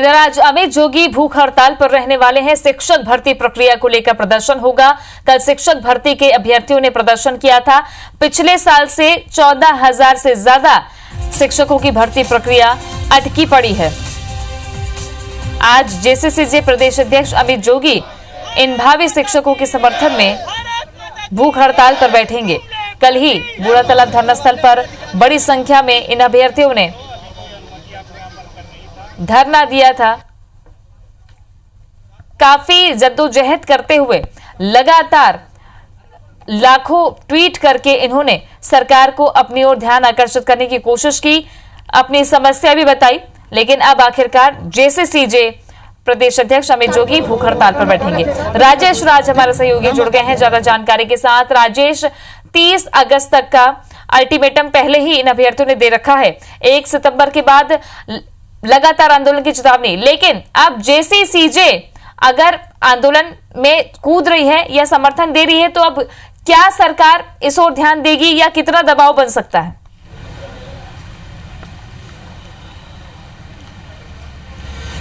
इधर आज अमित जोगी भूख हड़ताल पर रहने वाले हैं। शिक्षक भर्ती प्रक्रिया को लेकर प्रदर्शन होगा। कल शिक्षक भर्ती के अभ्यर्थियों ने प्रदर्शन किया था। पिछले साल से 14,000 से ज्यादा शिक्षकों की भर्ती प्रक्रिया अटकी पड़ी है। आज जेसीसीजे प्रदेश अध्यक्ष अमित जोगी इन भावी शिक्षकों के समर्थन में भूख हड़ताल पर बैठेंगे। कल ही बूढ़ा तालाब धरनास्थल पर बड़ी संख्या में इन अभ्यर्थियों ने धरना दिया था। काफी जद्दोजहद करते हुए लगातार लाखों ट्वीट करके इन्होंने सरकार को अपनी ओर ध्यान आकर्षित करने की कोशिश की, अपनी समस्या भी बताई, लेकिन अब आखिरकार जेसीसीजे प्रदेश अध्यक्ष अमित जोगी भूख हड़ताल पर बैठेंगे। राजेश राज हमारे सहयोगी जुड़ गए हैं ज्यादा जानकारी के साथ। राजेश, 30 अगस्त तक का अल्टीमेटम पहले ही इन अभ्यर्थियों ने दे रखा है। 1 सितंबर के बाद लगातार आंदोलन की चेतावनी, लेकिन अब जेसीसीजे अगर आंदोलन में कूद रही है या समर्थन दे रही है, तो अब क्या सरकार इस ओर ध्यान देगी या कितना दबाव बन सकता है?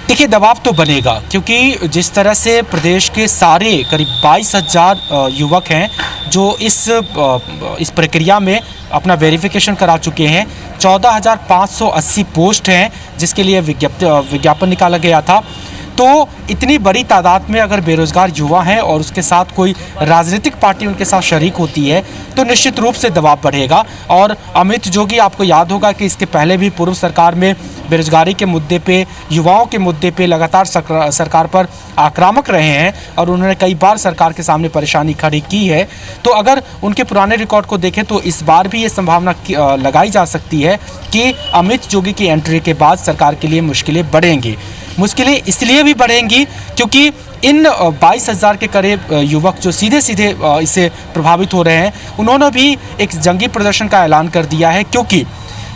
देखिए, दबाव तो बनेगा, क्योंकि जिस तरह से प्रदेश के सारे करीब 22,000 युवक हैं जो इस प्रक्रिया में अपना वेरिफिकेशन करा चुके हैं। 14,580 पोस्ट हैं जिसके लिए विज्ञापन निकाला गया था। तो इतनी बड़ी तादाद में अगर बेरोजगार युवा हैं और उसके साथ कोई राजनीतिक पार्टी उनके साथ शरीक होती है तो निश्चित रूप से दबाव बढ़ेगा। और अमित जोगी, आपको याद होगा कि इसके पहले भी पूर्व सरकार में बेरोजगारी के मुद्दे पे, युवाओं के मुद्दे पे लगातार सरकार पर आक्रामक रहे हैं और उन्होंने कई बार सरकार के सामने परेशानी खड़ी की है। तो अगर उनके पुराने रिकॉर्ड को देखें तो इस बार भी ये संभावना लगाई जा सकती है कि अमित जोगी की एंट्री के बाद सरकार के लिए मुश्किलें बढ़ेंगी। मुश्किलें इसलिए भी बढ़ेंगी क्योंकि इन 22,000 के करीब युवक जो सीधे सीधे इससे प्रभावित हो रहे हैं, उन्होंने भी एक जंगी प्रदर्शन का ऐलान कर दिया है, क्योंकि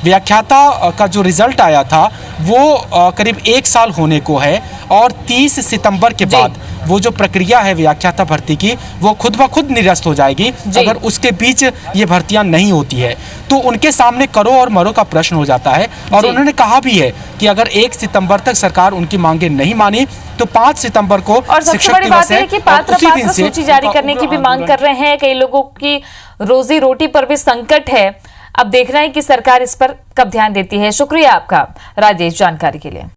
व्याख्याता का जो रिजल्ट आया था वो करीब 1 साल होने को है और 30 सितंबर के बाद वो जो प्रक्रिया है व्याख्याता भर्ती की, वो खुद ब खुद निरस्त हो जाएगी अगर उसके बीच ये भर्तियां नहीं होती है। तो उनके सामने करो और मरो का प्रश्न हो जाता है। और उन्होंने कहा भी है कि अगर 1 सितंबर तक सरकार उनकी मांगे नहीं मानी तो 5 सितंबर को शिक्षक दिवस है कि पात्र सूची जारी करने की भी मांग कर रहे हैं। कई लोगों की रोजी रोटी पर भी संकट है। अब देखना है कि सरकार इस पर कब ध्यान देती है। शुक्रिया आपका राजेश जानकारी के लिए।